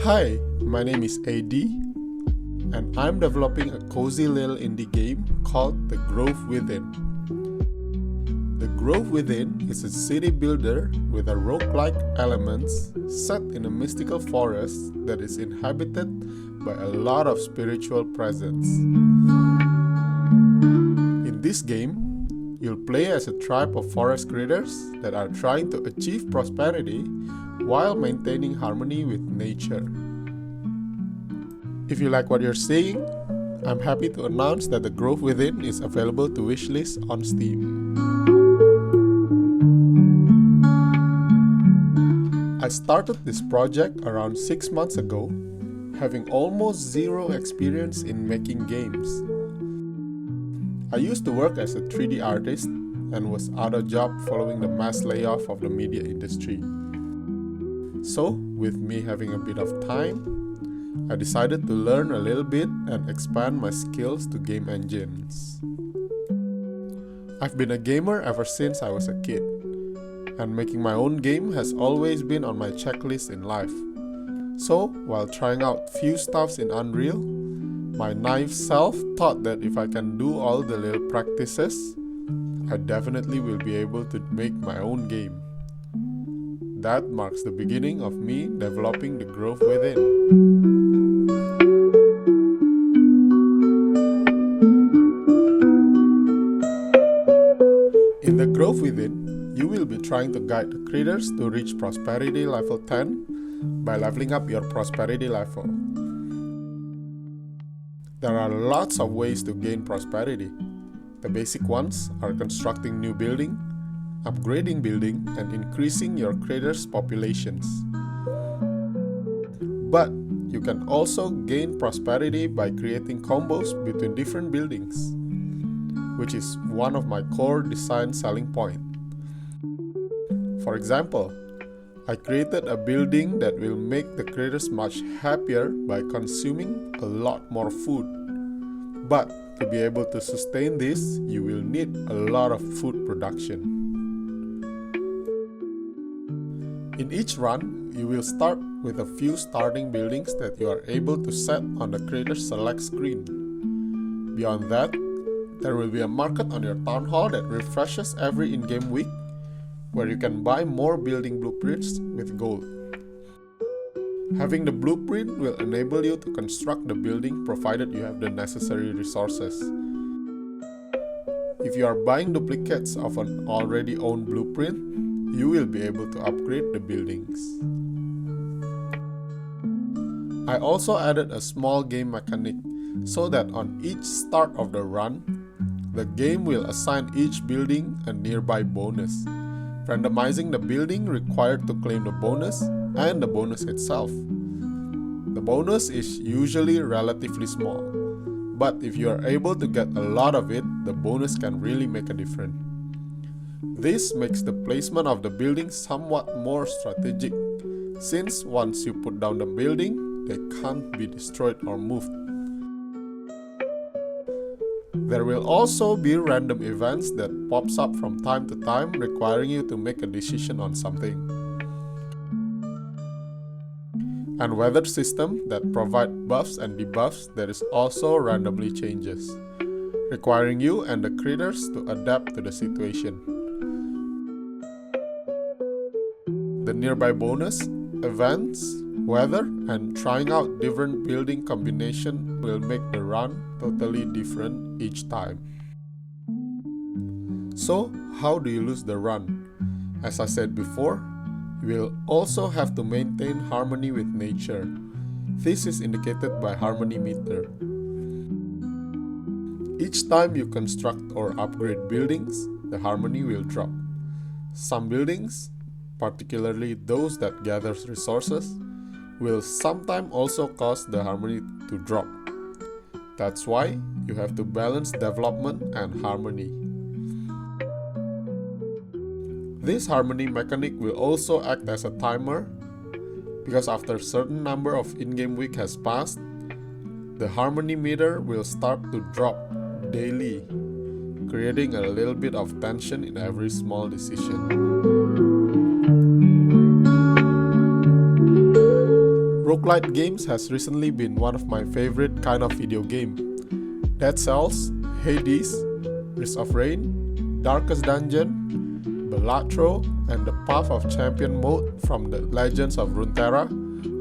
Hi, my name is AD, and I'm developing a cozy little indie game called The Grove Within. The Grove Within is a city builder with a roguelike elements set in a mystical forest that is inhabited by a lot of spiritual presence. In this game, you'll play as a tribe of forest critters that are trying to achieve prosperity while maintaining harmony with nature. If you like what you're seeing, I'm happy to announce that The Grove Within is available to Wishlist on Steam. I started this project around 6 months ago, having almost zero experience in making games. I used to work as a 3D artist and was out of job following the mass layoff of the media industry. So, with me having a bit of time, I decided to learn a little bit and expand my skills to game engines. I've been a gamer ever since I was a kid, and making my own game has always been on my checklist in life. So, while trying out few stuffs in Unreal, my naive self thought that if I can do all the little practices, I definitely will be able to make my own game. That marks the beginning of me developing The Grove Within. In The Grove Within, you will be trying to guide the critters to reach prosperity level 10 by leveling up your prosperity level. There are lots of ways to gain prosperity. The basic ones are constructing new building, upgrading building, and increasing your critters' populations. But you can also gain prosperity by creating combos between different buildings, which is one of my core design selling points. For example, I created a building that will make the critters much happier by consuming a lot more food. But to be able to sustain this, you will need a lot of food production. In each run, you will start with a few starting buildings that you are able to set on the Creator Select screen. Beyond that, there will be a market on your town hall that refreshes every in-game week, where you can buy more building blueprints with gold. Having the blueprint will enable you to construct the building provided you have the necessary resources. If you are buying duplicates of an already owned blueprint, you will be able to upgrade the buildings. I also added a small game mechanic so that on each start of the run, the game will assign each building a nearby bonus, randomizing the building required to claim the bonus and the bonus itself. The bonus is usually relatively small, but if you are able to get a lot of it, the bonus can really make a difference. This makes the placement of the building somewhat more strategic, since once you put down the building, they can't be destroyed or moved. There will also be random events that pops up from time to time requiring you to make a decision on something. And weather system that provide buffs and debuffs that is also randomly changes, requiring you and the critters to adapt to the situation. The nearby bonus, events, weather, and trying out different building combination will make the run totally different each time. So, how do you lose the run? As I said before, you will also have to maintain harmony with nature. This is indicated by harmony meter. Each time you construct or upgrade buildings, the harmony will drop. Some buildings, particularly those that gather resources, will sometimes also cause the harmony to drop. That's why you have to balance development and harmony. This harmony mechanic will also act as a timer, because after a certain number of in-game week has passed, the harmony meter will start to drop daily, creating a little bit of tension in every small decision. Roguelite games has recently been one of my favorite kind of video game. Dead Cells, Hades, Risk of Rain, Darkest Dungeon, Balatro, and the Path of Champion mode from the Legends of Runeterra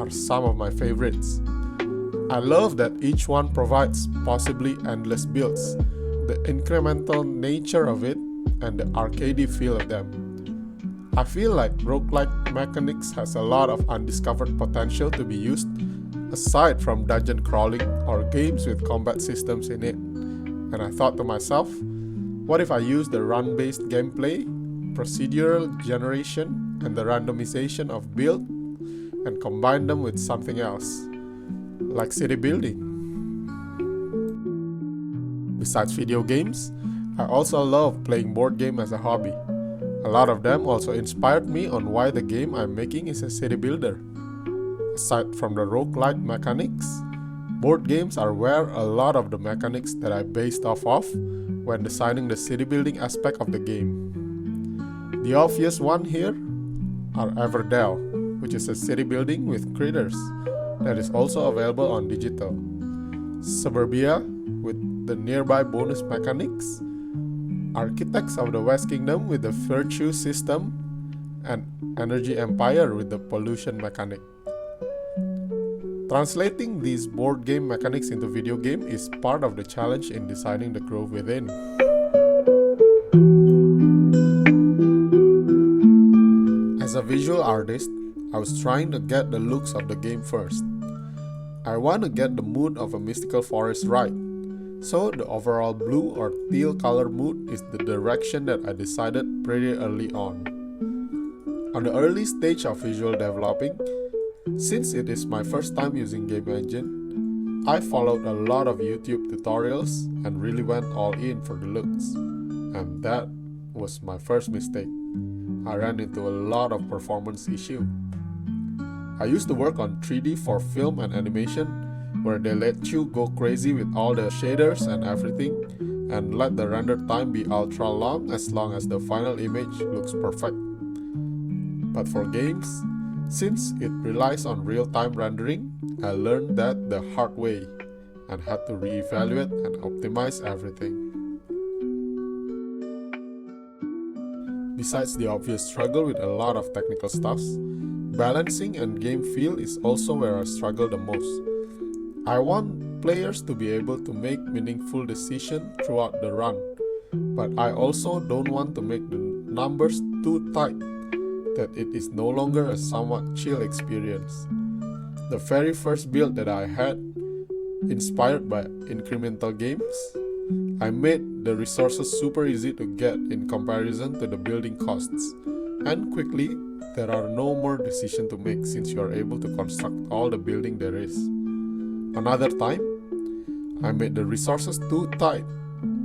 are some of my favorites. I love that each one provides possibly endless builds, the incremental nature of it, and the arcadey feel of them. I feel like roguelike mechanics has a lot of undiscovered potential to be used aside from dungeon crawling or games with combat systems in it. And I thought to myself, what if I use the run-based gameplay, procedural generation, and the randomization of build and combine them with something else, like city building. Besides video games, I also love playing board game as a hobby. A lot of them also inspired me on why the game I'm making is a city builder. Aside from the roguelike mechanics, board games are where a lot of the mechanics that I based off of when designing the city building aspect of the game. The obvious one here are Everdell, which is a city building with critters that is also available on digital. Suburbia, with the nearby bonus mechanics. Architects of the West Kingdom with the virtue system, and Energy Empire with the pollution mechanic. Translating these board game mechanics into video game is part of the challenge in designing the Grove Within. As a visual artist, I was trying to get the looks of the game first. I want to get the mood of a mystical forest right, so the overall blue or teal color mood is the direction that I decided pretty early on. On the early stage of visual developing, since it is my first time using game engine, I followed a lot of YouTube tutorials and really went all in for the looks, and that was my first mistake. I ran into a lot of performance issue. I used to work on 3D for film and animation, where they let you go crazy with all the shaders and everything, and let the render time be ultra long as the final image looks perfect. But for games, since it relies on real-time rendering, I learned that the hard way and had to reevaluate and optimize everything. Besides the obvious struggle with a lot of technical stuffs, balancing and game feel is also where I struggle the most. I want players to be able to make meaningful decisions throughout the run, but I also don't want to make the numbers too tight that it is no longer a somewhat chill experience. The very first build that I had, inspired by incremental games, I made the resources super easy to get in comparison to the building costs, and quickly there are no more decisions to make since you are able to construct all the building there is. Another time, I made the resources too tight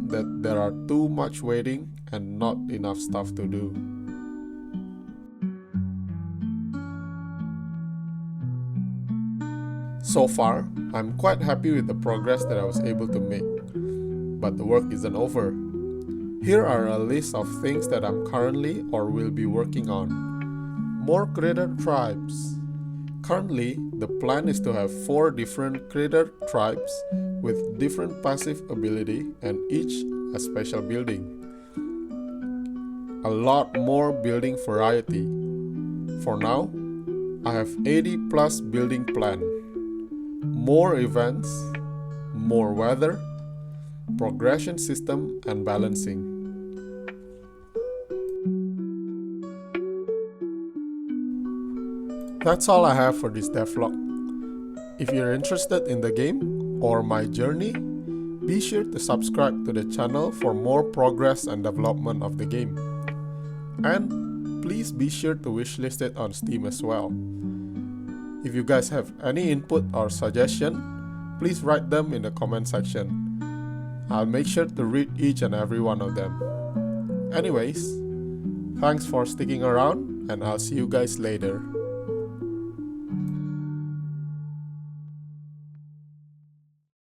that there are too much waiting and not enough stuff to do. So far, I'm quite happy with the progress that I was able to make, but the work isn't over. Here are a list of things that I'm currently or will be working on. More critter tribes. Currently, the plan is to have 4 different critter tribes with different passive ability and each a special building. A lot more building variety. For now, I have 80 plus building plan. More events, more weather, progression system, and balancing. That's all I have for this devlog. If you're interested in the game or my journey, Be sure to subscribe to the channel for more progress and development of the game. And please be sure to wishlist it on Steam as well. If you guys have any input or suggestion, please write them in the comment section. I'll make sure to read each and every one of them. Anyways, thanks for sticking around, and I'll see you guys later.